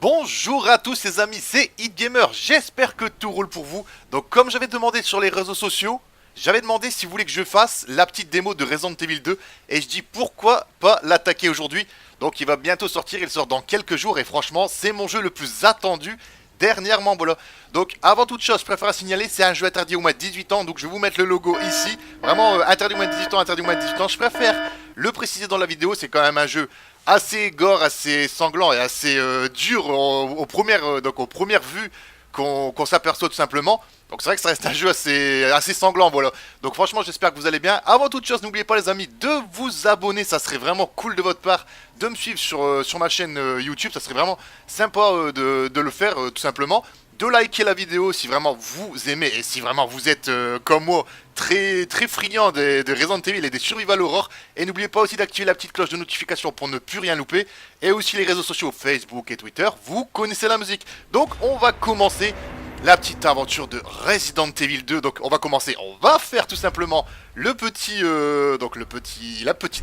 Bonjour à tous les amis, c'est HitGamer, j'espère que tout roule pour vous. Donc comme j'avais demandé sur les réseaux sociaux, j'avais demandé si vous voulez que je fasse la petite démo de Resident Evil 2. Et je dis pourquoi pas l'attaquer aujourd'hui. Donc il va bientôt sortir, il sort dans quelques jours et franchement c'est mon jeu le plus attendu dernièrement. Voilà. Donc avant toute chose je préfère signaler, c'est un jeu interdit au moins de 18 ans. Donc je vais vous mettre le logo ici. Vraiment interdit au moins de 18 ans, interdit au moins de 18 ans. Je préfère le préciser dans la vidéo, c'est quand même un jeu assez gore, assez sanglant et assez dur aux premières vues qu'on s'aperçoit tout simplement. Donc c'est vrai que ça reste un jeu assez sanglant, voilà. Donc franchement j'espère que vous allez bien. Avant toute chose, n'oubliez pas les amis de vous abonner, ça serait vraiment cool de votre part. De me suivre sur ma chaîne YouTube, ça serait vraiment sympa de le faire tout simplement. De liker la vidéo si vraiment vous aimez et si vraiment vous êtes comme moi très friand des Resident Evil et des Survival Horror. Et n'oubliez pas aussi d'activer la petite cloche de notification pour ne plus rien louper. Et aussi les réseaux sociaux Facebook et Twitter, vous connaissez la musique. Donc on va commencer la petite aventure de Resident Evil 2. Donc on va commencer, on va faire tout simplement la petite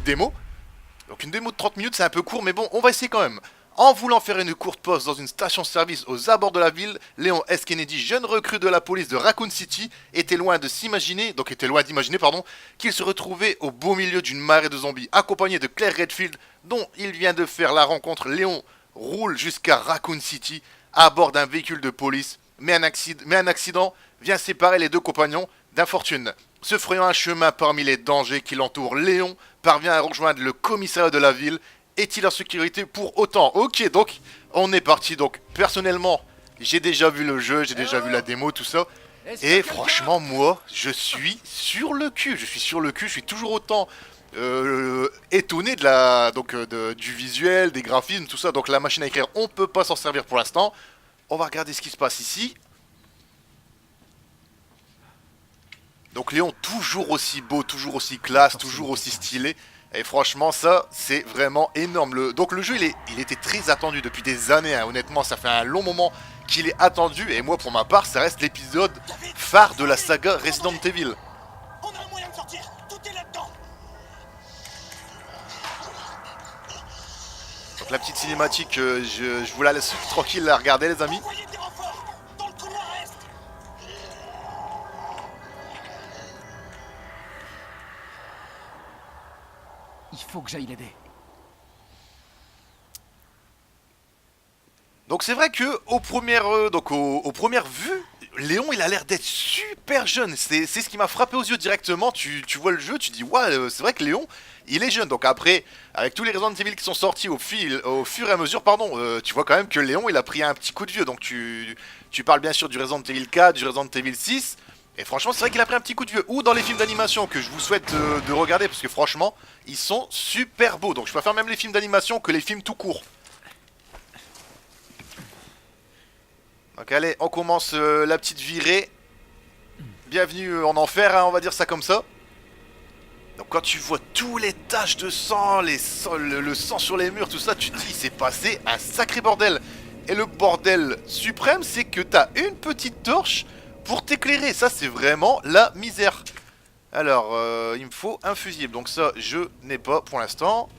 démo. Donc une démo de 30 minutes, c'est un peu court, mais bon, on va essayer quand même. En voulant faire une courte pause dans une station-service aux abords de la ville, Léon S. Kennedy, jeune recrue de la police de Raccoon City, était loin d'imaginer, qu'il se retrouvait au beau milieu d'une marée de zombies, accompagné de Claire Redfield, dont il vient de faire la rencontre. Léon roule jusqu'à Raccoon City à bord d'un véhicule de police, mais un accident vient séparer les deux compagnons d'infortune. Se frayant un chemin parmi les dangers qui l'entourent, Léon parvient à rejoindre le commissariat de la ville. Est-il en sécurité pour autant? Ok, donc on est parti. Donc personnellement, j'ai déjà vu le jeu, j'ai déjà vu la démo, tout ça. Et franchement, moi, je suis sur le cul. Je suis toujours autant étonné du visuel, des graphismes, tout ça. Donc la machine à écrire, on peut pas s'en servir pour l'instant. On va regarder ce qui se passe ici. Donc Léon, toujours aussi beau, toujours aussi classe, toujours aussi stylé. Et franchement, ça, c'est vraiment énorme. Donc le jeu, il était très attendu depuis des années. Hein. Honnêtement, ça fait un long moment qu'il est attendu. Et moi, pour ma part, ça reste l'épisode phare de la saga Resident Evil. On a un moyen de sortir. Tout est là-dedans. Donc la petite cinématique, je vous la laisse tranquille à regarder, les amis. Envoyez des renforts dans le couloir est. Il faut que j'aille l'aider. Donc c'est vrai que aux premières vues, Léon il a l'air d'être super jeune. C'est ce qui m'a frappé aux yeux directement. Tu vois le jeu, tu dis ouais, c'est vrai que Léon il est jeune. Donc après, avec tous les Resident Evil qui sont sortis au fur et à mesure, tu vois quand même que Léon il a pris un petit coup de vieux. Donc tu parles bien sûr du Resident Evil 4, du Resident Evil 6. Et franchement, c'est vrai qu'il a pris un petit coup de vieux. Ou dans les films d'animation que je vous souhaite de regarder, parce que franchement, ils sont super beaux. Donc je préfère même les films d'animation que les films tout court. Donc allez, on commence la petite virée. Bienvenue en enfer, hein, on va dire ça comme ça. Donc quand tu vois tous les taches de sang, le sang sur les murs, tout ça, tu te dis, il s'est passé un sacré bordel. Et le bordel suprême, c'est que t'as une petite torche pour t'éclairer. Ça, c'est vraiment la misère. Alors, il me faut un fusible. Donc ça, je n'ai pas pour l'instant.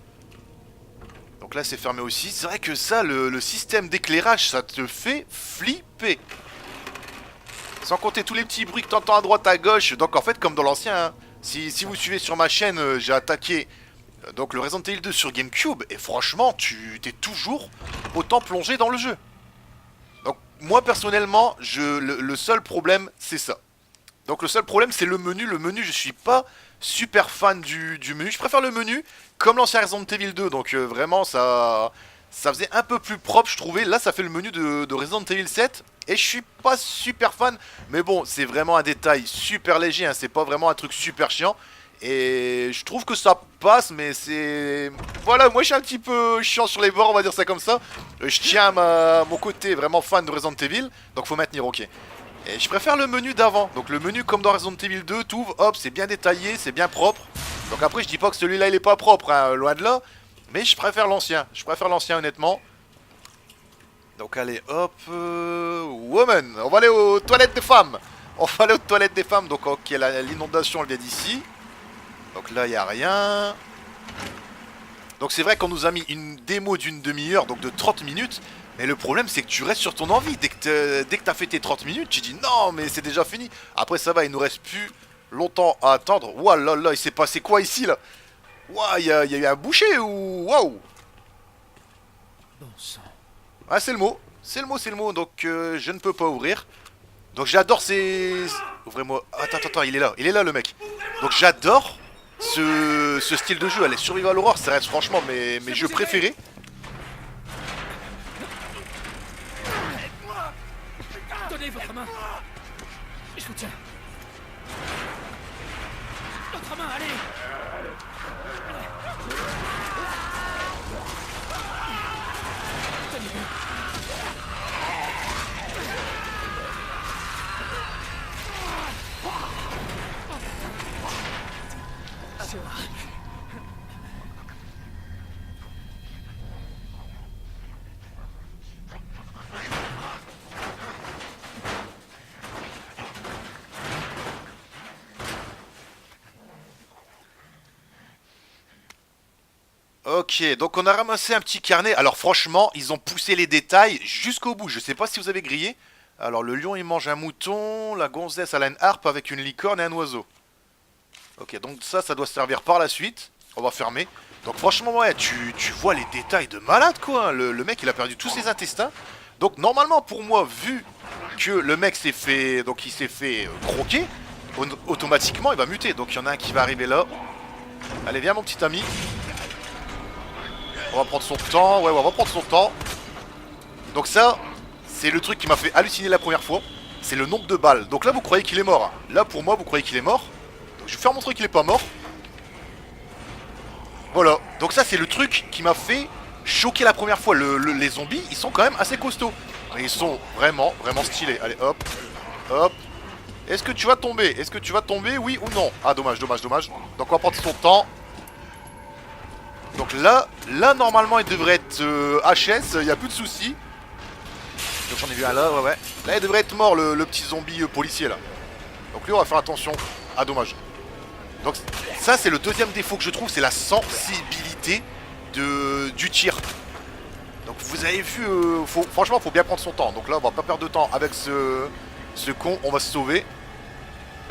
Donc là, c'est fermé aussi. C'est vrai que ça, le système d'éclairage, ça te fait flipper. Sans compter tous les petits bruits que t'entends à droite, à gauche. Donc en fait, comme dans l'ancien, hein, si vous suivez sur ma chaîne, j'ai attaqué donc le Resident Evil 2 sur GameCube. Et franchement, tu t'es toujours autant plongé dans le jeu. Donc moi, personnellement, le seul problème, c'est ça. Donc le seul problème, c'est le menu. Le menu, je suis pas super fan du menu. Je préfère le menu comme l'ancien Resident Evil 2. Donc vraiment, ça faisait un peu plus propre, je trouvais. Là, ça fait le menu de Resident Evil 7. Et je suis pas super fan. Mais bon, c'est vraiment un détail super léger. Hein. C'est pas vraiment un truc super chiant. Et je trouve que ça passe, mais c'est... Voilà, moi je suis un petit peu chiant sur les bords, on va dire ça comme ça. Je tiens à mon côté vraiment fan de Resident Evil. Donc faut maintenir, ok. Et je préfère le menu d'avant. Donc le menu comme dans Resident Evil 2, t'ouvres, hop, c'est bien détaillé, c'est bien propre. Donc après je dis pas que celui-là il est pas propre, hein, loin de là. Mais je préfère l'ancien. Je préfère l'ancien honnêtement. Donc allez, hop, woman. On va aller aux toilettes des femmes. On va aller aux toilettes des femmes. Donc ok, l'inondation elle vient d'ici. Donc là il n'y a rien. Donc c'est vrai qu'on nous a mis une démo d'une demi-heure, donc de 30 minutes. Mais le problème, c'est que tu restes sur ton envie. Dès que t'as fait tes 30 minutes, tu dis non, mais c'est déjà fini. Après, ça va, il nous reste plus longtemps à attendre. Ouah là là, il s'est passé quoi ici là? Ouah, il y a eu un boucher ou. Waouh! Bon sang. Ah, c'est le mot. C'est le mot, c'est le mot. Donc, je ne peux pas ouvrir. Donc, j'adore ces. Ouvrez-moi. Attends, il est là le mec. Donc, j'adore ce style de jeu. Allez, Survival Horror, ça reste franchement mes jeux préférés. Donnez votre main. Je vous tiens. L'autre main, allez. Tenez-vous. C'est horrible. Ok, donc on a ramassé un petit carnet. Alors franchement, ils ont poussé les détails jusqu'au bout. Je sais pas si vous avez grillé. Alors le lion il mange un mouton, la gonzesse elle a une harpe avec une licorne et un oiseau. Ok, donc ça doit servir par la suite. On va fermer. Donc franchement, ouais, tu vois les détails de malade quoi. Le mec il a perdu tous ses intestins. Donc normalement pour moi, vu que le mec s'est fait, donc il s'est fait croquer, automatiquement il va muter. Donc il y en a un qui va arriver là. Allez viens mon petit ami. On va prendre son temps, ouais, on va prendre son temps. Donc ça, c'est le truc qui m'a fait halluciner la première fois. C'est le nombre de balles. Donc là, vous croyez qu'il est mort. Hein. Là, pour moi, vous croyez qu'il est mort. Donc je vais faire montrer qu'il est pas mort. Voilà. Donc ça, c'est le truc qui m'a fait choquer la première fois. Les zombies, ils sont quand même assez costauds. Mais ils sont vraiment, vraiment stylés. Allez, hop, hop. Est-ce que tu vas tomber? Est-ce que tu vas tomber, oui ou non? Ah, dommage. Donc on va prendre son temps. Donc là normalement il devrait être HS, il n'y a plus de soucis. Donc j'en ai vu un là, ouais. Là il devrait être mort le petit zombie policier là. Donc lui on va faire attention. Ah dommage. Donc ça c'est le deuxième défaut que je trouve, c'est la sensibilité du tir. Donc vous avez vu, franchement faut bien prendre son temps. Donc là on va pas perdre de temps avec ce con, on va se sauver.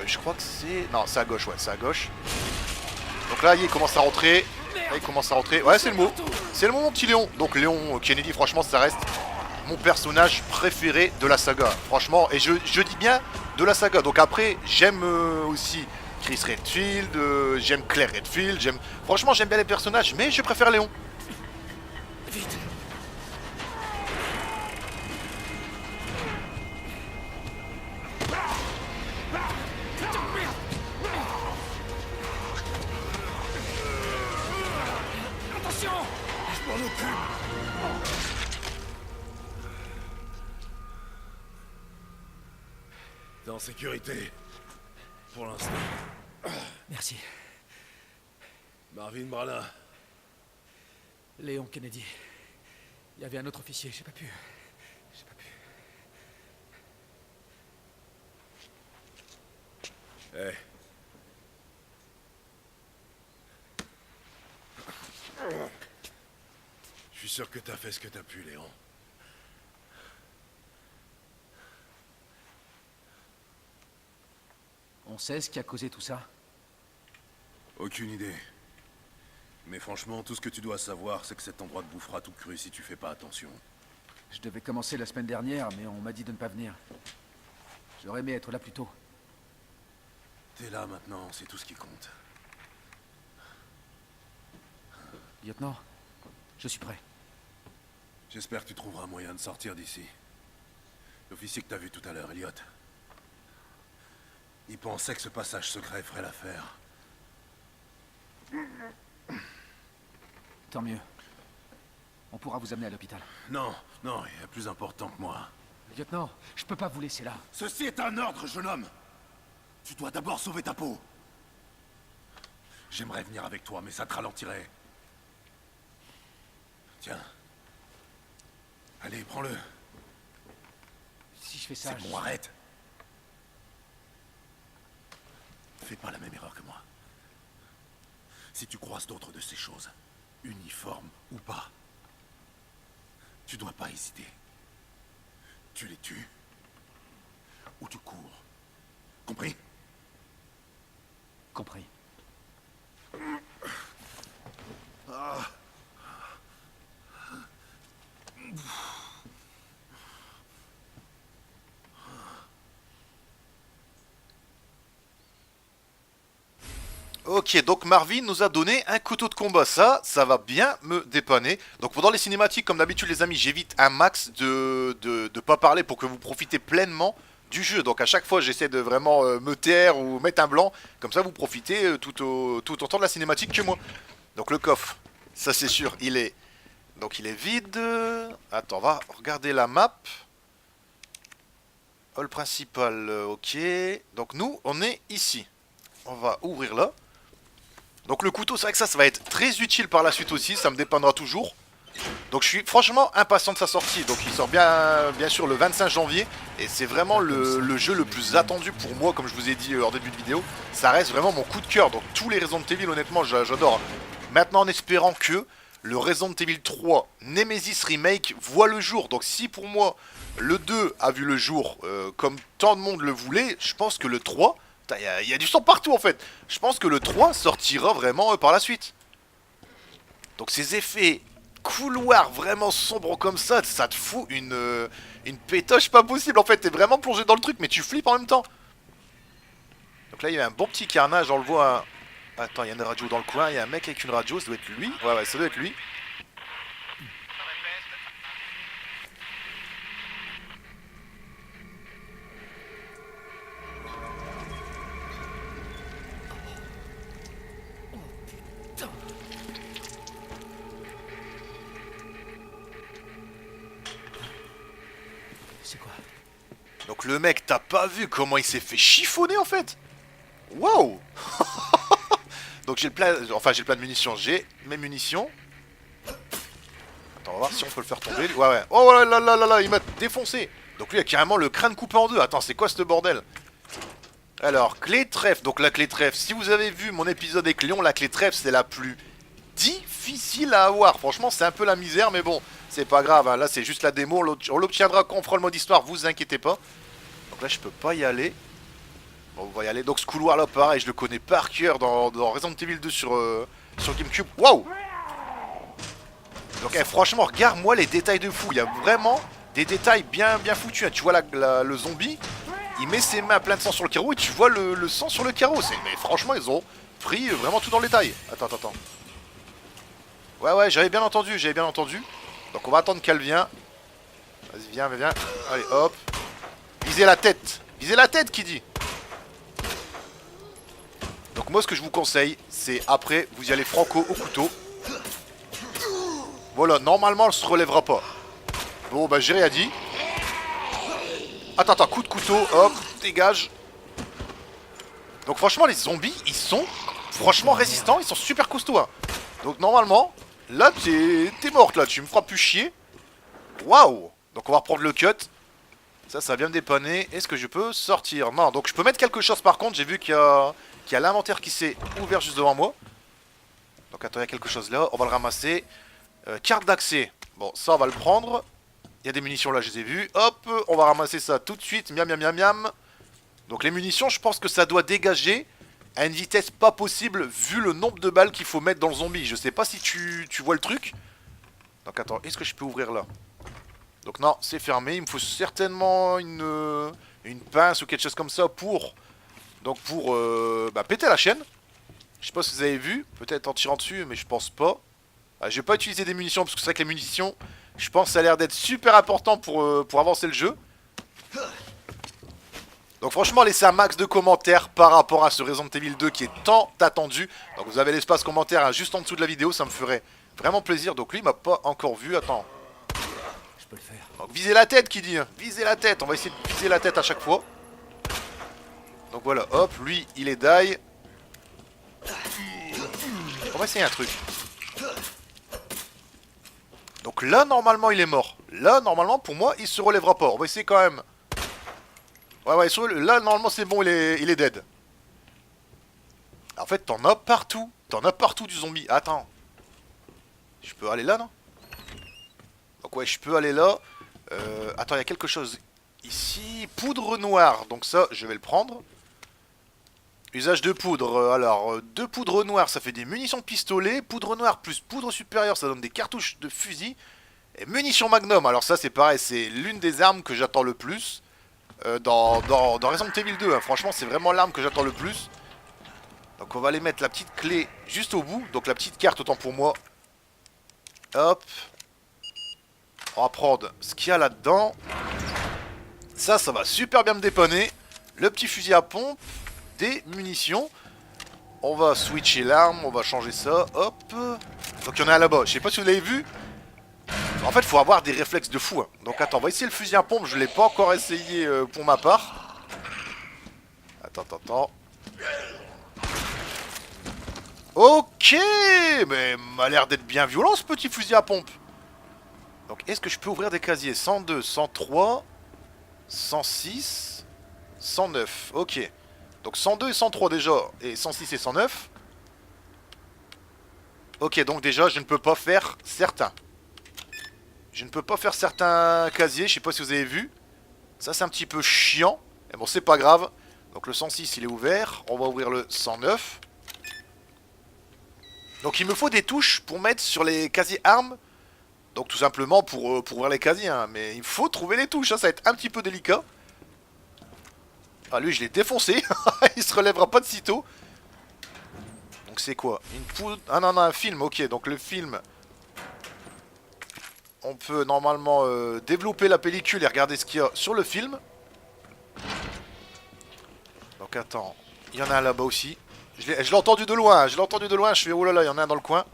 Je crois que c'est... Non c'est à gauche, ouais c'est à gauche. Donc là il commence à rentrer. Là, il commence à rentrer. Ouais, c'est le mot. C'est le mot, mon petit Léon. Donc, Léon Kennedy, franchement, ça reste mon personnage préféré de la saga. Franchement, et je dis bien de la saga. Donc, après, j'aime aussi Chris Redfield, j'aime Claire Redfield. Franchement, j'aime bien les personnages, mais je préfère Léon. Vite. Attention. Je m'en occupe. T'es en sécurité. Pour l'instant. Merci. Marvin Bralin. Léon Kennedy. Il y avait un autre officier, j'ai pas pu. Eh. Je suis sûr que t'as fait ce que t'as pu, Léon. On sait ce qui a causé tout ça? Aucune idée. Mais franchement, tout ce que tu dois savoir, c'est que cet endroit te bouffera tout cru si tu fais pas attention. Je devais commencer la semaine dernière, mais on m'a dit de ne pas venir. J'aurais aimé être là plus tôt. T'es là maintenant, c'est tout ce qui compte. Lieutenant, je suis prêt. J'espère que tu trouveras un moyen de sortir d'ici. L'officier que t'as vu tout à l'heure, Elliot. Il pensait que ce passage secret ferait l'affaire. Tant mieux. On pourra vous amener à l'hôpital. Non, non, il y a plus important que moi. Lieutenant, je peux pas vous laisser là. Ceci est un ordre, jeune homme. Tu dois d'abord sauver ta peau. J'aimerais venir avec toi, mais ça te ralentirait. Tiens. Allez, prends-le. Si je fais ça, C'est bon, arrête. Fais pas la même erreur que moi. Si tu croises d'autres de ces choses, uniformes ou pas, Tu dois pas hésiter. Tu les tues ou tu cours. Compris? Compris. Ok, donc Marvin nous a donné un couteau de combat. Ça va bien me dépanner. Donc pendant les cinématiques, comme d'habitude les amis, j'évite un max de pas parler pour que vous profitez pleinement du jeu. Donc à chaque fois j'essaie de vraiment me taire ou mettre un blanc. Comme ça vous profitez tout autant de la cinématique que moi. Donc le coffre, ça c'est sûr, il est vide. Attends, on va regarder la map. Hall principal, ok. Donc nous, on est ici. On va ouvrir là. Donc le couteau, c'est vrai que ça va être très utile par la suite aussi, ça me dépendra toujours. Donc je suis franchement impatient de sa sortie. Donc il sort bien sûr le 25 janvier. Et c'est vraiment le jeu le plus attendu pour moi, comme je vous ai dit hors début de vidéo. Ça reste vraiment mon coup de cœur. Donc tous les Resident Evil, honnêtement, j'adore. Maintenant en espérant que le Resident Evil 3 Nemesis Remake voit le jour. Donc si pour moi le 2 a vu le jour comme tant de monde le voulait, je pense que le 3... Il y a du sang partout en fait. Je pense que le 3 sortira vraiment par la suite. Donc ces effets couloirs vraiment sombres comme ça te fout une pétoche pas possible en fait. T'es vraiment plongé dans le truc mais tu flippes en même temps. Donc là il y a un bon petit carnage, on le voit. Attends, il y a une radio dans le coin, il y a un mec avec une radio, ça doit être lui. Ouais, ça doit être lui. C'est quoi? Donc le mec, t'as pas vu comment il s'est fait chiffonner en fait? Wow. Donc j'ai le plein... Enfin j'ai le plein de munitions, j'ai mes munitions. Attends, on va voir si on peut le faire tomber. Ouais. Oh là, il m'a défoncé. Donc lui a carrément le crâne coupé en deux. Attends, c'est quoi ce bordel? Alors, clé trèfle. Donc la clé trèfle, si vous avez vu mon épisode avec Léon, la clé trèfle c'est la plus difficile à avoir. Franchement c'est un peu la misère, mais bon, c'est pas grave, hein. Là c'est juste la démo, on l'obtiendra quand on fera le mode histoire, vous inquiétez pas. Donc là je peux pas y aller. Bon, on va y aller. Donc ce couloir là pareil, je le connais par cœur dans Resident Evil 2 sur Gamecube. Waouh. Donc franchement regarde-moi les détails de fou. Il y a vraiment des détails bien foutus, hein. Tu vois le zombie, il met ses mains plein de sang sur le carreau et tu vois le sang sur le carreau. Mais franchement ils ont pris vraiment tout dans le détail. Attends. Ouais, j'avais bien entendu. Donc on va attendre qu'elle vienne. Vas-y, viens. Allez, hop. Visez la tête qui dit. Donc moi ce que je vous conseille, c'est après, vous y allez franco au couteau. Voilà, normalement elle se relèvera pas. Bon bah j'ai rien dit. Attends, coup de couteau, hop, dégage. Donc franchement les zombies, ils sont franchement résistants, ils sont super costauds, hein. Donc normalement, là t'es morte là, tu me feras plus chier. Waouh. Donc on va reprendre le cut. Ça va bien me dépanner. Est-ce que je peux sortir? Non, donc je peux mettre quelque chose par contre, j'ai vu qu'il y a l'inventaire qui s'est ouvert juste devant moi. Donc attends, il y a quelque chose là, on va le ramasser. Carte d'accès, bon ça on va le prendre. Il y a des munitions là, je les ai vues. Hop, on va ramasser ça tout de suite, miam. Donc les munitions, je pense que ça doit dégager à une vitesse pas possible vu le nombre de balles qu'il faut mettre dans le zombie. Je sais pas si tu vois le truc. Donc attends, est-ce que je peux ouvrir là? Donc non, c'est fermé, il me faut certainement une pince ou quelque chose comme ça pour péter la chaîne. Je sais pas si vous avez vu, peut-être en tirant dessus, mais je pense pas. Je vais pas utiliser des munitions parce que c'est vrai que les munitions, je pense que ça a l'air d'être super important pour avancer le jeu. Donc franchement, laissez un max de commentaires par rapport à ce Resident Evil 2 qui est tant attendu. Donc vous avez l'espace commentaire hein, juste en dessous de la vidéo, ça me ferait vraiment plaisir. Donc lui, il m'a pas encore vu, attends. Je peux le faire. Donc visez la tête qui dit, visez la tête, on va essayer de viser la tête à chaque fois. Donc voilà, hop, lui, il est die. On va essayer un truc. Donc là, normalement, il est mort. Là, normalement, pour moi, il se relèvera pas. On va essayer quand même. Ouais, là, normalement, c'est bon, il est dead. En fait, t'en as partout. T'en as partout du zombie. Attends. Je peux aller là, non? Donc ouais, je peux aller là. Attends, il y a quelque chose ici. Poudre noire. Donc ça, je vais le prendre. Usage de poudre. Alors, 2 poudres noires, ça fait des munitions de pistolet. Poudre noire plus poudre supérieure, ça donne des cartouches de fusil. Et munitions magnum. Alors ça, c'est pareil, c'est l'une des armes que j'attends le plus. Dans Resident Evil 2. Hein. Franchement, c'est vraiment l'arme que j'attends le plus. Donc on va aller mettre la petite clé juste au bout. Donc la petite carte, autant pour moi. Hop. On va prendre ce qu'il y a là-dedans. Ça va super bien me dépanner. Le petit fusil à pompe. Des munitions. On va switcher l'arme. On va changer ça. Hop. Donc il y en a là-bas. Je sais pas si vous l'avez vu. En fait, il faut avoir des réflexes de fou. Hein. Donc attends, on va essayer le fusil à pompe. Je l'ai pas encore essayé pour ma part. Attends. Ok. Mais m'a l'air d'être bien violent ce petit fusil à pompe. Donc est-ce que je peux ouvrir des casiers? 102, 103, 106, 109. Ok. Donc 102 et 103 déjà. Et 106 et 109. Ok, donc déjà, je ne peux pas faire certains. Je ne peux pas faire certains casiers, je sais pas si vous avez vu. Ça c'est un petit peu chiant. Mais bon, c'est pas grave. Donc le 106 il est ouvert. On va ouvrir le 109. Donc il me faut des touches pour mettre sur les casiers armes. Donc tout simplement pour ouvrir les casiers. Hein. Mais il faut trouver les touches, hein. Ça va être un petit peu délicat. Ah lui je l'ai défoncé. Il se relèvera pas de sitôt. Donc c'est quoi? Une poudre... Ah non, un film, ok. Donc le film... On peut normalement développer la pellicule et regarder ce qu'il y a sur le film. Donc attends, il y en a un là-bas aussi. Je l'ai entendu de loin, je fais oh là là, il y en a un dans le coin.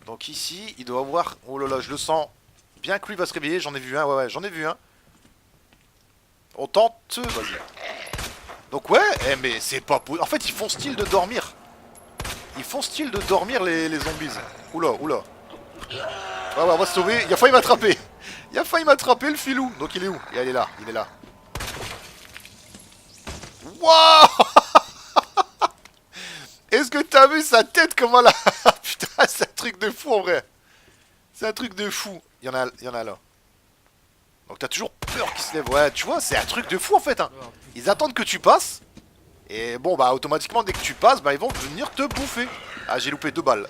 Donc ici, il doit avoir... Oh là là, je le sens bien que lui va se réveiller, j'en ai vu un, ouais, j'en ai vu un. On tente, vas-y. Donc ouais, mais c'est pas possible. En fait, ils font style de dormir. Ils font style de dormir les zombies. Oula. Ouais, on va se sauver. Il a failli m'attraper. Le filou. Donc il est où? Il est là. Waouh. Est-ce que t'as vu sa tête comment là? Putain, c'est un truc de fou en vrai. C'est un truc de fou. Il y en a là. Donc t'as toujours peur qu'ils se lèvent. Ouais, tu vois, c'est un truc de fou en fait. Hein. Ils attendent que tu passes. Et bon, bah automatiquement, dès que tu passes, bah ils vont venir te bouffer. Ah, j'ai loupé 2 balles.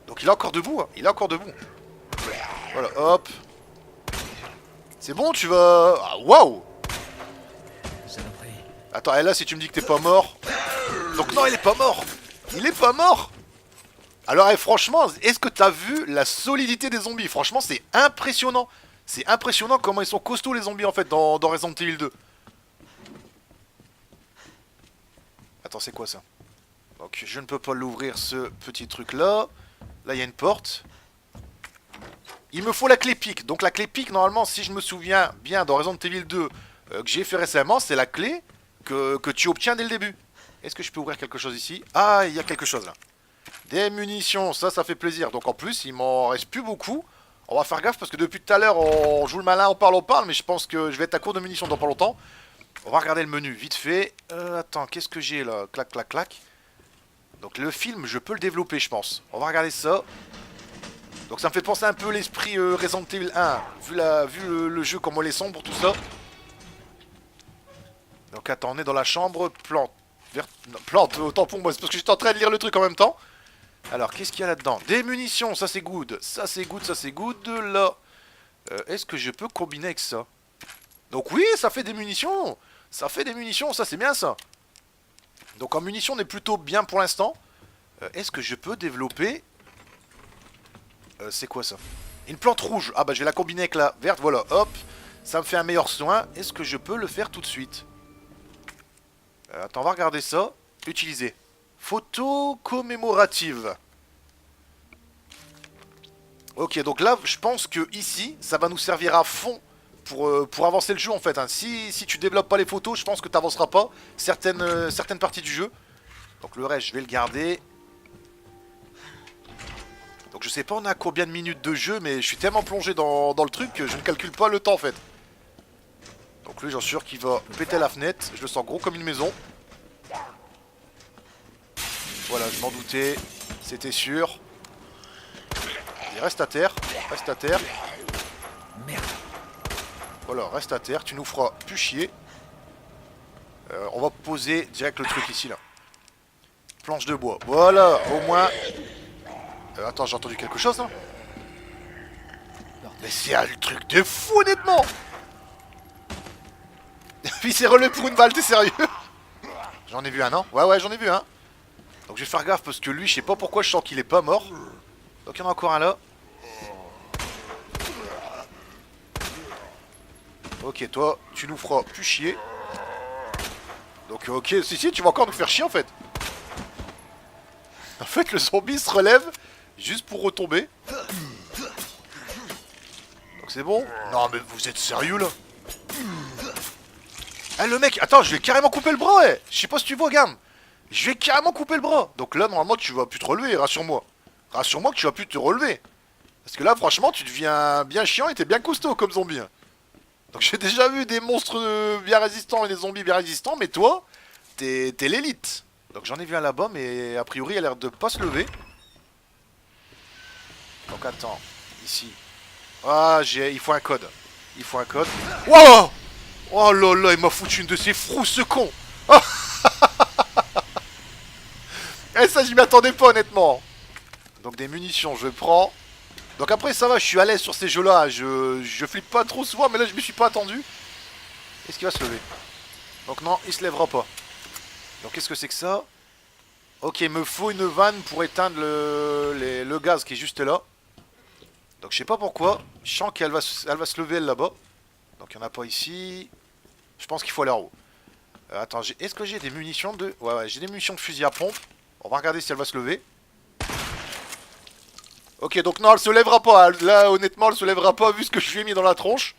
Donc il est encore debout, hein. Voilà, hop. C'est bon, tu vas... Ah, waouh. Attends, et là, si tu me dis que t'es pas mort... Donc non, il est pas mort. Alors, franchement, est-ce que t'as vu la solidité des zombies? Franchement, c'est impressionnant. C'est impressionnant comment ils sont costauds, les zombies, en fait, dans Resident Evil 2. Attends, c'est quoi ça? Donc, je ne peux pas l'ouvrir, ce petit truc-là. Là, il y a une porte. Il me faut la clé PIC. Donc la clé PIC, normalement, si je me souviens bien, dans Resident Evil 2, que j'ai fait récemment, c'est la clé que tu obtiens dès le début. Est-ce que je peux ouvrir quelque chose ici? Ah, il y a quelque chose là. Des munitions, ça fait plaisir. Donc en plus, il m'en reste plus beaucoup. On va faire gaffe parce que depuis tout à l'heure, on joue le malin, on parle, mais je pense que je vais être à court de munitions dans pas longtemps. On va regarder le menu vite fait. Attends, qu'est-ce que j'ai là? Clac. Donc le film, je peux le développer, je pense. On va regarder ça. Donc ça me fait penser un peu l'esprit Resident Evil 1. Vu le jeu, comment il est sombre, tout ça. Donc attends, on est dans la chambre. Plante. Non, plante, autant pour moi. C'est parce que j'étais en train de lire le truc en même temps. Alors, qu'est-ce qu'il y a là-dedans? Des munitions, ça c'est good. Ça c'est good. Là, est-ce que je peux combiner avec ça? Donc oui, ça fait des munitions. Ça c'est bien ça. Donc en munitions, on est plutôt bien pour l'instant. Est-ce que je peux développer... c'est quoi ça? Une plante rouge. Ah bah je vais la combiner avec la verte, voilà, hop. Ça me fait un meilleur soin. Est-ce que je peux le faire tout de suite? Attends, on va regarder ça. Utiliser. Photo commémorative. Ok, donc là, je pense que ici, ça va nous servir à fond pour avancer le jeu en fait. Hein. Si tu développes pas les photos, je pense que tu n'avanceras pas certaines parties du jeu. Donc le reste, je vais le garder. Donc je sais pas on a combien de minutes de jeu, mais je suis tellement plongé dans le truc que je ne calcule pas le temps en fait. Donc lui j'en suis sûr qu'il va péter la fenêtre, je le sens gros comme une maison. Voilà, je m'en doutais. C'était sûr. Il reste à terre. Reste à terre. Merde. Voilà, reste à terre. Tu nous feras plus chier. On va poser direct le truc ici, là. Planche de bois. Voilà, au moins... attends, j'ai entendu quelque chose, là. Mais c'est un truc de fou, honnêtement. Il s'est relevé pour une balle, t'es sérieux? J'en ai vu un, non? Ouais, j'en ai vu un. Donc je vais faire gaffe parce que lui, je sais pas pourquoi, je sens qu'il est pas mort. Donc il y en a encore un là. Ok, toi, tu nous feras plus chier. Donc ok, si, tu vas encore nous faire chier en fait. En fait, le zombie se relève juste pour retomber. Donc c'est bon? Non mais vous êtes sérieux là? Eh le mec, attends, je vais carrément couper le bras, eh. Je sais pas si tu vois, gamme. Je vais carrément couper le bras. Donc là, normalement, tu vas plus te relever, rassure-moi. Rassure-moi que tu vas plus te relever. Parce que là, franchement, tu deviens bien chiant et t'es bien costaud comme zombie. Donc j'ai déjà vu des monstres bien résistants et des zombies bien résistants, mais toi, t'es l'élite. Donc j'en ai vu un là-bas, mais a priori, il a l'air de pas se lever. Donc attends, ici. Ah, il faut un code. Il faut un code. Wow! Oh là là, il m'a foutu une de ces frousses, ce con! Oh. Et ça, j'y m'attendais pas, honnêtement. Donc des munitions, je prends. Donc après, ça va, je suis à l'aise sur ces jeux-là. Je flippe pas trop souvent, mais là, je me suis pas attendu. Est-ce qu'il va se lever? Donc non, il se lèvera pas. Donc qu'est-ce que c'est que ça? Ok, il me faut une vanne pour éteindre le gaz qui est juste là. Donc je sais pas pourquoi. Je sens qu'elle va se lever, elle, là-bas. Donc il n'y en a pas ici. Je pense qu'il faut aller en haut. Attends, est-ce que j'ai des munitions de... Ouais, j'ai des munitions de fusil à pompe. On va regarder si elle va se lever. Ok, donc non, elle se lèvera pas. Là, honnêtement, elle se lèvera pas vu ce que je lui ai mis dans la tronche.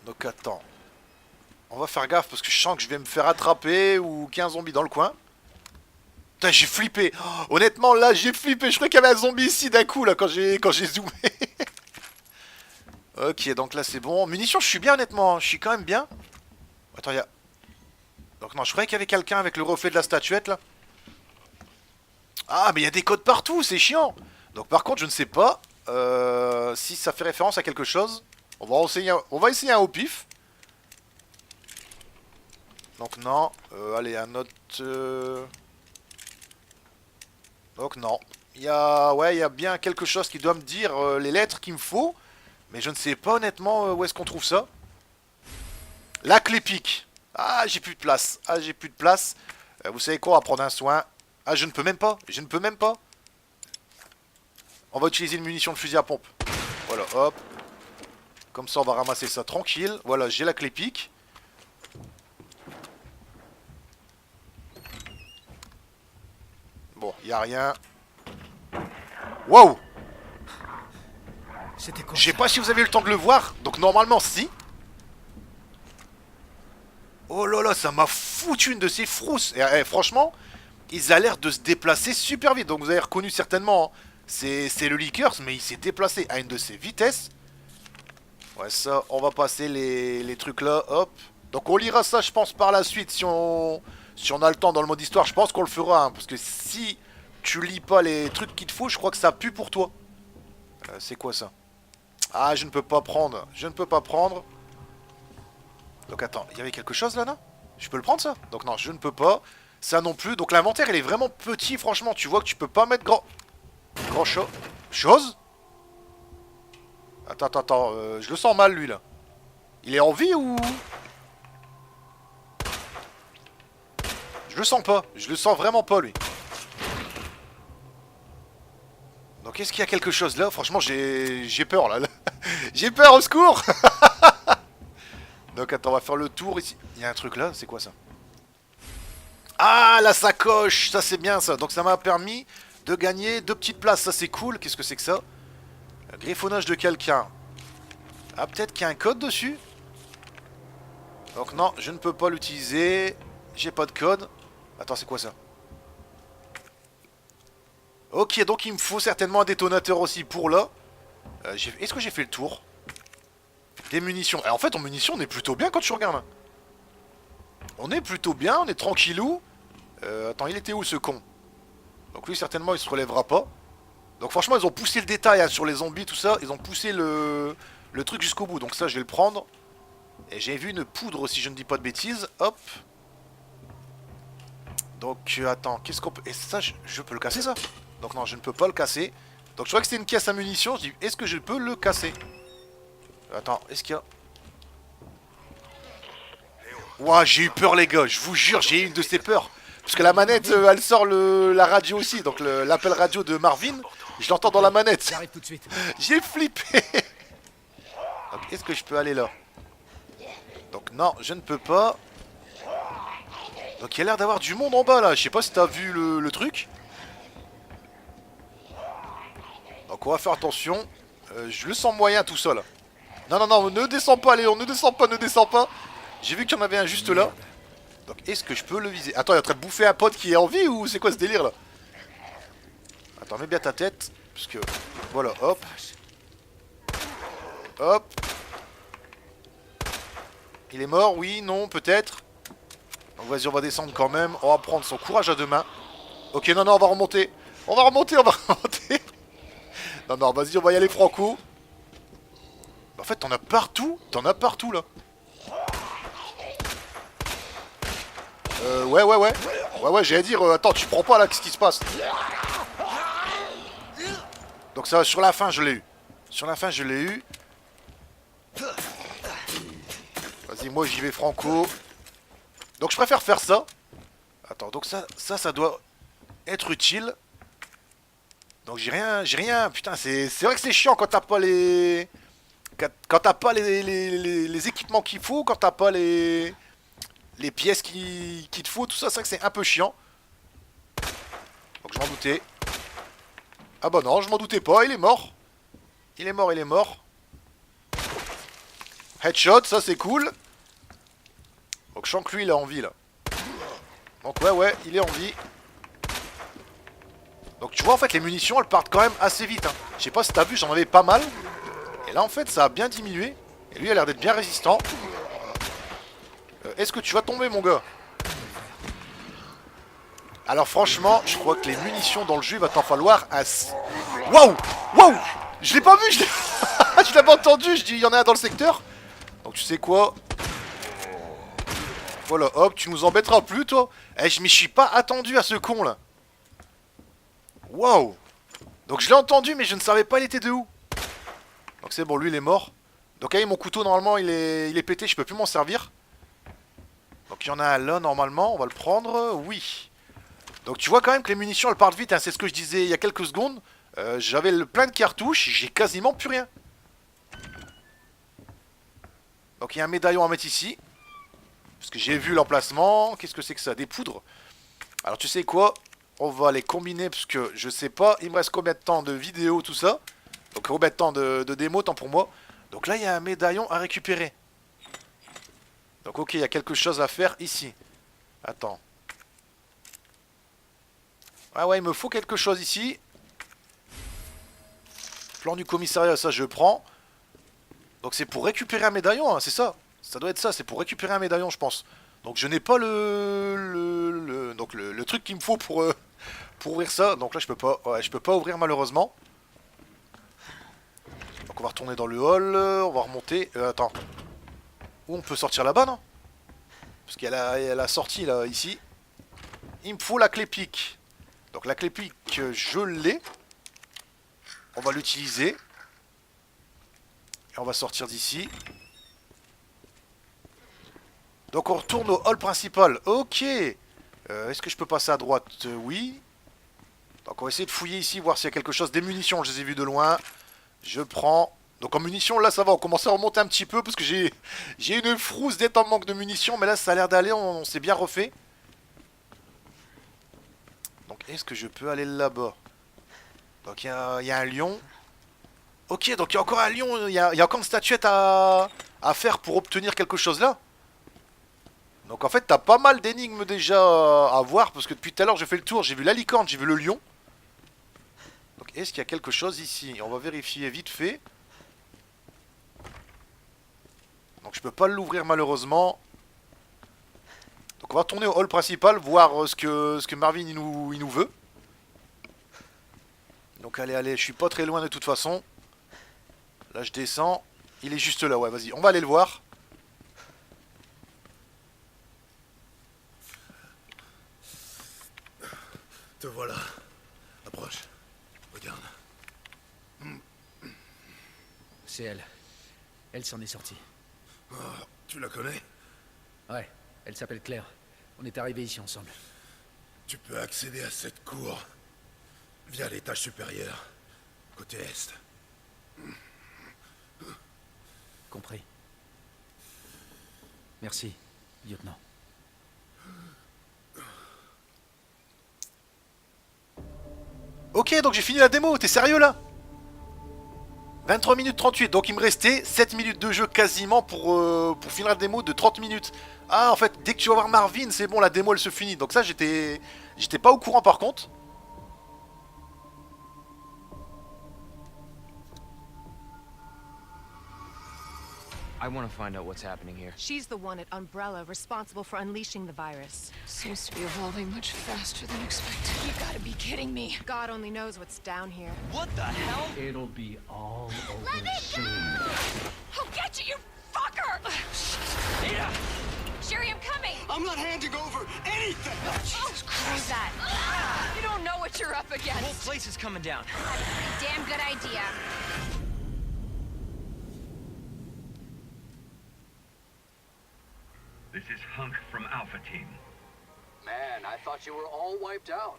Donc attends. On va faire gaffe parce que je sens que je vais me faire attraper ou qu'il y a un zombie dans le coin. Putain, j'ai flippé. Oh, honnêtement, là, j'ai flippé. Je croyais qu'il y avait un zombie ici d'un coup, là, quand j'ai zoomé. Ok, donc là, c'est bon. Munitions, je suis bien, honnêtement. Je suis quand même bien. Attends, il y a... Donc non, je croyais qu'il y avait quelqu'un avec le reflet de la statuette, là. Ah, mais il y a des codes partout, c'est chiant. Donc par contre, je ne sais pas si ça fait référence à quelque chose. On va essayer un au pif. Donc non. Allez, un autre... Donc non. Il y a bien quelque chose qui doit me dire les lettres qu'il me faut. Mais je ne sais pas honnêtement où est-ce qu'on trouve ça. La clé pique. Ah, j'ai plus de place. Ah, j'ai plus de place. Vous savez quoi, on va prendre un soin. Ah, je ne peux même pas. Je ne peux même pas. On va utiliser une munition de fusil à pompe. Voilà, hop. Comme ça, on va ramasser ça tranquille. Voilà, j'ai la clé pique. Bon, il n'y a rien. Waouh! C'était quoi? Je sais pas si vous avez eu le temps de le voir. Donc normalement, si. Oh là là, ça m'a foutu une de ces frousses. Et franchement, ils ont l'air de se déplacer super vite. Donc vous avez reconnu certainement, hein, c'est le Lickers, mais il s'est déplacé à une de ses vitesses. Ouais, ça, on va passer les trucs là, hop. Donc on lira ça, je pense, par la suite, si on a le temps dans le mode histoire. Je pense qu'on le fera, hein, parce que si tu lis pas les trucs qu'il te faut, je crois que ça pue pour toi. C'est quoi ça? Ah, je ne peux pas prendre. Je ne peux pas prendre. Donc attends, il y avait quelque chose là, non? Je peux le prendre ça? Donc non, je ne peux pas. Ça non plus. Donc l'inventaire, il est vraiment petit, franchement. Tu vois que tu peux pas mettre grand chose. Attends. Je le sens mal, lui, là. Il est en vie ou... Je le sens pas. Je le sens vraiment pas, lui. Donc est-ce qu'il y a quelque chose là? Franchement, j'ai peur, là. J'ai peur, au secours. Donc attends, on va faire le tour ici. Il y a un truc là, c'est quoi ça? Ah, la sacoche. Ça, c'est bien, ça. Donc ça m'a permis de gagner 2 petites places. Ça, c'est cool. Qu'est-ce que c'est que ça? Griffonnage de quelqu'un. Ah, peut-être qu'il y a un code dessus? Donc non, je ne peux pas l'utiliser. J'ai pas de code. Attends, c'est quoi ça? Ok, donc il me faut certainement un détonateur aussi pour là. Est-ce que j'ai fait le tour? Des munitions. Et en fait, en munitions, on est plutôt bien quand tu regardes. On est plutôt bien, on est tranquillou. Attends, il était où ce con? Donc lui certainement il se relèvera pas. Donc franchement ils ont poussé le détail hein, sur les zombies tout ça. Ils ont poussé le truc jusqu'au bout. Donc ça je vais le prendre. Et j'ai vu une poudre si je ne dis pas de bêtises. Hop. Donc attends, qu'est-ce qu'on peut... Et ça je peux le casser ça? Donc non je ne peux pas le casser. Donc je crois que c'était une caisse à munitions. Je dis est-ce que je peux le casser? Attends, est-ce qu'il y a... Ouah, j'ai eu peur les gars, je vous jure, j'ai eu une de ces peurs. Parce que la manette, elle sort la radio aussi, donc l'appel radio de Marvin, je l'entends dans la manette. J'arrive tout de suite. J'ai flippé. Donc est-ce que je peux aller là? Donc non, je ne peux pas. Donc il y a l'air d'avoir du monde en bas là, je sais pas si t'as vu le truc. Donc on va faire attention. Je le sens moyen tout ça là. Non, non, non, ne descends pas Léon, ne descends pas, ne descends pas. J'ai vu qu'il y en avait un juste là. Donc est-ce que je peux le viser? Attends, il est en train de bouffer un pote qui est en vie ou c'est quoi ce délire là? Attends, mets bien ta tête. Parce que... Voilà, hop. Hop. Il est mort, oui, non, peut-être. Donc vas-y, on va descendre quand même. On va prendre son courage à deux mains. Ok, non, non, on va remonter. On va remonter, on va remonter. Non, non, vas-y, on va y aller franco. En fait, t'en as partout. T'en as partout, là. Ouais, ouais, ouais. Ouais, ouais, j'allais dire, attends, tu prends pas, là, qu'est-ce qui se passe? Donc ça, sur la fin, je l'ai eu. Sur la fin, je l'ai eu. Vas-y, moi, j'y vais franco. Donc, je préfère faire ça. Attends, donc ça doit être utile. Donc, j'ai rien. Putain, c'est vrai que c'est chiant quand t'as pas les... Quand t'as pas les équipements qu'il faut, quand t'as pas les pièces qu'il te faut, tout ça, c'est vrai que c'est un peu chiant. Donc je m'en doutais. Ah bah non, je m'en doutais pas, il est mort. Il est mort, il est mort. Headshot, ça c'est cool. Donc je sens que lui il est en vie là. Donc ouais, ouais, il est en vie. Donc tu vois en fait les munitions elles partent quand même assez vite hein. Je sais pas si t'as vu, j'en avais pas mal. Et là en fait ça a bien diminué. Et lui il a l'air d'être bien résistant. Est-ce que tu vas tomber mon gars? Alors franchement je crois que les munitions dans le jeu il va t'en falloir un... Waouh! Waouh! Je l'ai pas vu, je l'avais entendu, je dis il y en a un dans le secteur. Donc tu sais quoi? Voilà, hop, tu nous embêteras plus toi. Eh, je m'y suis pas attendu à ce con là. Waouh! Donc je l'ai entendu mais je ne savais pas il était de où. Donc c'est bon, lui il est mort. Donc allez, mon couteau normalement il est pété, je peux plus m'en servir. Donc il y en a un là normalement, on va le prendre, oui. Donc tu vois quand même que les munitions elles partent vite, hein. C'est ce que je disais il y a quelques secondes. J'avais plein de cartouches, j'ai quasiment plus rien. Donc il y a un médaillon à mettre ici. Parce que j'ai vu l'emplacement, qu'est-ce que c'est que ça? Des poudres. Alors tu sais quoi? On va les combiner parce que je sais pas, il me reste combien de temps de vidéo, tout ça. Donc combien de temps de démo, tant pour moi. Donc là il y a un médaillon à récupérer. Donc ok, il y a quelque chose à faire ici. Attends. Ah ouais, il me faut quelque chose ici. Plan du commissariat, ça je prends. Donc c'est pour récupérer un médaillon, hein, c'est ça. Ça doit être ça, c'est pour récupérer un médaillon, je pense. Donc je n'ai pas le truc qu'il me faut pour ouvrir ça. Donc là je peux pas, ouais, je peux pas ouvrir malheureusement. Donc on va retourner dans le hall, on va remonter. Attends. Où on peut sortir là-bas, non? Parce qu'il y a la sortie là, ici. Il me faut la clé pique. Donc la clé pique, je l'ai. On va l'utiliser. Et on va sortir d'ici. Donc on retourne au hall principal. Ok. Est-ce que je peux passer à droite? Oui. Donc on va essayer de fouiller ici, voir s'il y a quelque chose. Des munitions, je les ai vues de loin. Je prends... Donc en munitions, là ça va, on commence à remonter un petit peu parce que j'ai une frousse d'être en manque de munitions, mais là ça a l'air d'aller, on s'est bien refait. Donc est-ce que je peux aller là-bas? Donc il y a un lion. Ok, donc il y a encore un lion, il y a encore une statuette à faire pour obtenir quelque chose là. Donc en fait t'as pas mal d'énigmes déjà à voir parce que depuis tout à l'heure j'ai fait le tour, j'ai vu la licorne, j'ai vu le lion. Donc est-ce qu'il y a quelque chose ici? On va vérifier vite fait. Donc je peux pas l'ouvrir malheureusement. Donc on va tourner au hall principal, voir ce que Marvin il nous veut. Donc allez, je suis pas très loin de toute façon. Là je descends. Il est juste là, ouais, vas-y, on va aller le voir. Te voilà. Approche. Regarde. C'est elle. Elle s'en est sortie. Oh, tu la connais? Ouais, elle s'appelle Claire. On est arrivés ici ensemble. Tu peux accéder à cette cour via l'étage supérieur, côté est. Compris. Merci, lieutenant. Ok, donc j'ai fini la démo, t'es sérieux là? 23 minutes 38, donc il me restait 7 minutes de jeu quasiment pour finir la démo de 30 minutes. Ah, en fait, dès que tu vas voir Marvin, c'est bon, la démo elle se finit. Donc ça, j'étais pas au courant par contre. I want to find out what's happening here. She's the one at Umbrella responsible for unleashing the virus. Seems to be evolving much faster than expected. You gotta be kidding me. God only knows what's down here. What the hell? It'll be all over soon. I'll get you, you fucker! Ada! Sherry, I'm coming! I'm not handing over anything! Jesus Christ! that? You don't know what you're up The whole against. place is coming down. Damn good idea. This is Hunk from Alpha Team. Man, I thought you were all wiped out.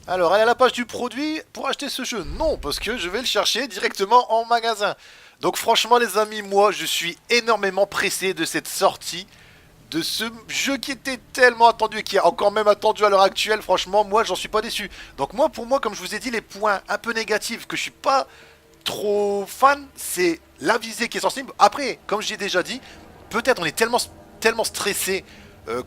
Alors, aller à la page du produit pour acheter ce jeu. Non, parce que je vais le chercher directement en magasin. Donc franchement les amis, moi je suis énormément pressé de cette sortie. De ce jeu qui était tellement attendu et qui est encore même attendu à l'heure actuelle. Franchement, moi j'en suis pas déçu. Donc moi, pour moi, comme je vous ai dit, les points un peu négatifs que je suis pas trop fan, c'est la visée qui est sensible. Après, comme j'ai déjà dit, peut-être on est tellement stressé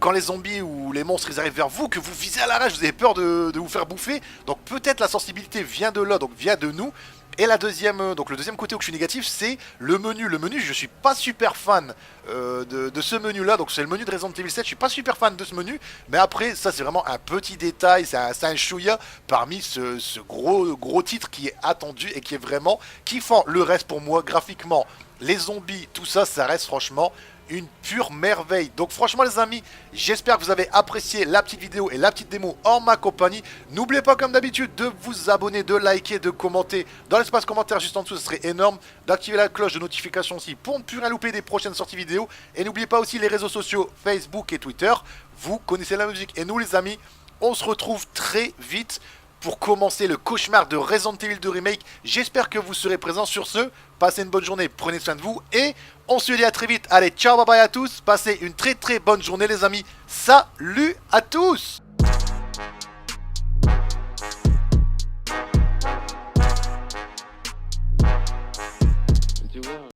quand les zombies ou les monstres ils arrivent vers vous que vous visez à l'arrache, vous avez peur de vous faire bouffer. Donc peut-être la sensibilité vient de là, donc vient de nous. Et la deuxième, donc le deuxième côté où je suis négatif, c'est le menu. Le menu, je suis pas super fan de ce menu-là. Donc c'est le menu de Resident Evil 7. Je suis pas super fan de ce menu. Mais après, ça c'est vraiment un petit détail. C'est un chouïa parmi ce gros titre qui est attendu et qui est vraiment kiffant. Le reste pour moi, graphiquement, les zombies, tout ça, ça reste franchement une pure merveille. Donc franchement les amis, j'espère que vous avez apprécié la petite vidéo et la petite démo en ma compagnie. N'oubliez pas comme d'habitude de vous abonner, de liker, de commenter dans l'espace commentaire juste en dessous, ce serait énorme. D'activer la cloche de notification aussi pour ne plus rien louper des prochaines sorties vidéo. Et n'oubliez pas aussi les réseaux sociaux Facebook et Twitter. Vous connaissez la musique. Et nous les amis, on se retrouve très vite pour commencer le cauchemar de Resident Evil 2 Remake. J'espère que vous serez présents. Sur ce, passez une bonne journée, prenez soin de vous et on se dit à très vite. Allez, ciao, bye bye à tous. Passez une très bonne journée les amis. Salut à tous.